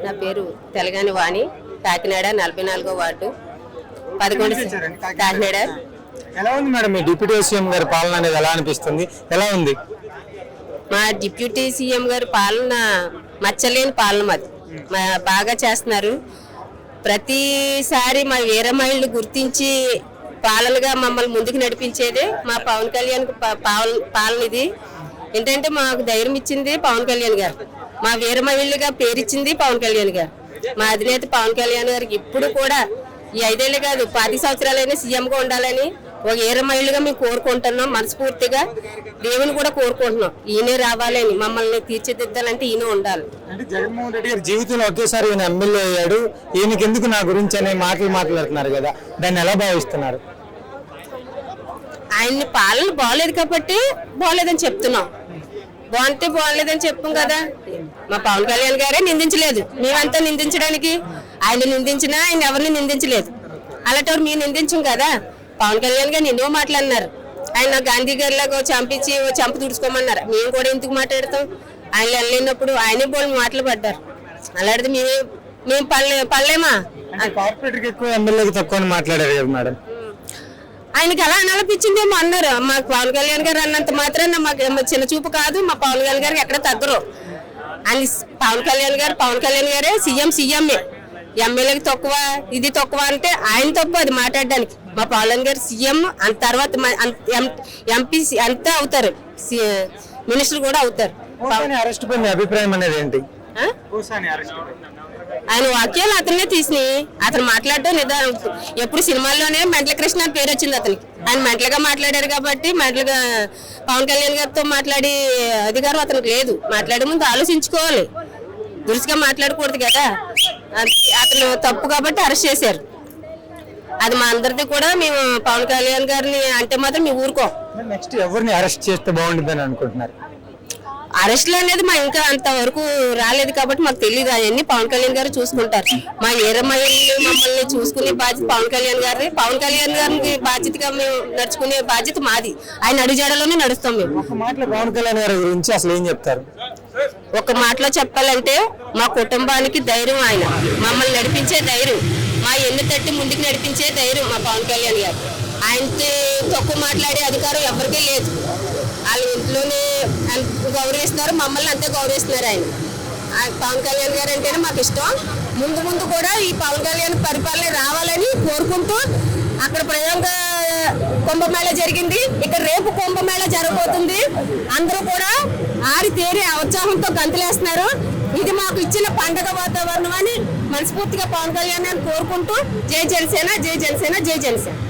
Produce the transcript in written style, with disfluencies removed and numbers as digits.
నా పేరు తెలంగాణ వాణి, కాకినాడ 44వ వార్డు 11 కాకినాడ. ఎలా ఉంది మేడం మీ డిప్యూటీ సీఎం గారి పాలన అనేది ఎలా అనిపిస్తుంది, ఎలా ఉంది? మా డిప్యూటీ సీఎం గారి పాలన మచ్చలేని పాలన మాది. బాగా చేస్తున్నారు. ప్రతిసారి మా వీర మహిళలు గుర్తించి పాలనగా మమ్మల్ని ముందుకు నడిపించేదే మా పవన్ కళ్యాణ్ పాలన. ఇది ఏంటంటే మాకు ధైర్యం ఇచ్చింది పవన్ కళ్యాణ్ గారు, మా వీర మహిళలుగా పేరిచ్చింది పవన్ కళ్యాణ్ గారు. మా అధినేత పవన్ కళ్యాణ్ గారికి ఇప్పుడు కూడా ఈ 5 ఏళ్ళు కాదు 10 సంవత్సరాలైనా సీఎంగా ఉండాలని ఒక వీర మహిళగా మేము కోరుకుంటున్నాం. మనస్ఫూర్తిగా దేవుని కూడా కోరుకుంటున్నాం, ఈయనే రావాలని, మమ్మల్ని తీర్చిదిద్దాలంటే ఈయన ఉండాలి. అంటే జగన్మోహన్ రెడ్డి గారి జీవితంలో ఒకేసారి ఈయన ఎమ్మెల్యే అయ్యాడు, ఈయనకి ఎందుకు నా గురించి అనే మాట్లాడుతున్నారు కదా, దాన్ని ఎలా భావిస్తున్నారు? ఆయన్ని పాలన బాగలేదు కాబట్టి బాగలేదని చెప్తున్నాం. బాగుంటే బాగలేదని చెప్పాం కదా. మా పవన్ కళ్యాణ్ గారే నిందించలేదు, మేమంతా నిందించడానికి. ఆయన నిందించినా ఆయన ఎవరిని నిందించలేదు. అలాంటి మేము నిందించాం కదా. పవన్ కళ్యాణ్ గారు ఎన్నో మాట్లాడినారు. ఆయన గాంధీ గారిలాగా చంపించి చంప తుడుచుకోమన్నారు. మేము కూడా ఎందుకు మాట్లాడతాం? ఆయన వెళ్ళినప్పుడు ఆయనే బోళ్ళు మాటలు పడ్డారు. అలాంటిది మేము పడలేమా? కార్పొరేటర్కి ఎక్కువ ఎమ్మెల్యేకి తక్కువ మాట్లాడారు కదా మేడం. ఆయనకి అలా అనిపించిందేమో అన్నారు. మాకు పవన్ కళ్యాణ్ గారు అన్నంత మాత్రాన మాకు చిన్న చూపు కాదు. మా పవన్ కళ్యాణ్ గారికి ఎక్కడ తగ్గరు. ఆయన పవన్ కళ్యాణ్ గారే సీఎంఏ. ఎమ్మెల్యేకి తక్కువ, ఇది తక్కువ అంటే ఆయన తప్పు అది మాట్లాడడానికి. మా పవన్ గారు సీఎం అంత తర్వాత ఎంపీ అంతా అవుతారు, మినిస్టర్ కూడా అవుతారు. అరెస్ట్ పై అభిప్రాయం అనేది ఏంటి? ఆయన వాక్యాలు అతనే తీసినాయి. అతను మాట్లాడటం నిదానం. ఎప్పుడు సినిమాల్లోనే మెంటల కృష్ణ అని పేరు వచ్చింది అతనికి. ఆయన మెంటలుగా మాట్లాడారు కాబట్టి మెంటలుగా పవన్ కళ్యాణ్ గారితో మాట్లాడి అధికారం అతనికి లేదు. మాట్లాడే ముందు ఆలోచించుకోవాలి, దురుసుగా మాట్లాడకూడదు కదా. అతను తప్పు కాబట్టి అరెస్ట్ చేశారు. అది మా అందరిది కూడా. మేము పవన్ కళ్యాణ్ గారిని అంటే మాత్రం మేము ఊరుకోం. నెక్స్ట్ ఎవరిని అరెస్ట్ చేస్తే బాగుంటుందని అనుకుంటున్నారు? అరెస్టులు అనేది మా ఇంకా అంతవరకు రాలేదు కాబట్టి మాకు తెలియదు. అవన్నీ పవన్ కళ్యాణ్ గారు చూసుకుంటారు. మా ఏరమయ్యలు మమ్మల్ని చూసుకునే బాధ్యత పవన్ కళ్యాణ్ గారి. పవన్ కళ్యాణ్ గారికి బాధ్యతగా మేము నడుచుకునే బాధ్యత మాది. ఆయన అడుగుజాడలోనే నడుస్తాం మేము. ఒక మాటలో పవన్ కళ్యాణ్ గారి గురించి అసలు ఏం చెప్తారు? ఒక మాటలో చెప్పాలంటే మా కుటుంబానికి ధైర్యం ఆయన, మమ్మల్ని నడిపించే ధైర్యం, మా ఎన్ను తట్టి ముందుకు నడిపించే ధైర్యం మా పవన్ కళ్యాణ్ గారు. ఆయనతో తక్కువ మాట్లాడే అధికారం ఎవరికీ లేదు. వాళ్ళ ఇంట్లోనే గౌరవిస్తారు, మమ్మల్ని అంతే గౌరవిస్తున్నారు. ఆయన పవన్ కళ్యాణ్ గారు అంటేనే మాకు ఇష్టం. ముందు కూడా ఈ పవన్ కళ్యాణ్ పరిపాలన రావాలని కోరుకుంటూ అక్కడ ప్రయోగ కుంభమేళ జరిగింది, ఇక్కడ రేపు కుంభమేళ జరగబోతుంది. అందరూ కూడా తేరి ఉత్సాహంతో గంతులేస్తున్నారు. ఇది మాకు ఇచ్చిన పండగ వాతావరణం అని మనస్ఫూర్తిగా పవన్ కళ్యాణ్ కోరుకుంటూ జై జనసేన, జై జనసేన, జై జనసేన.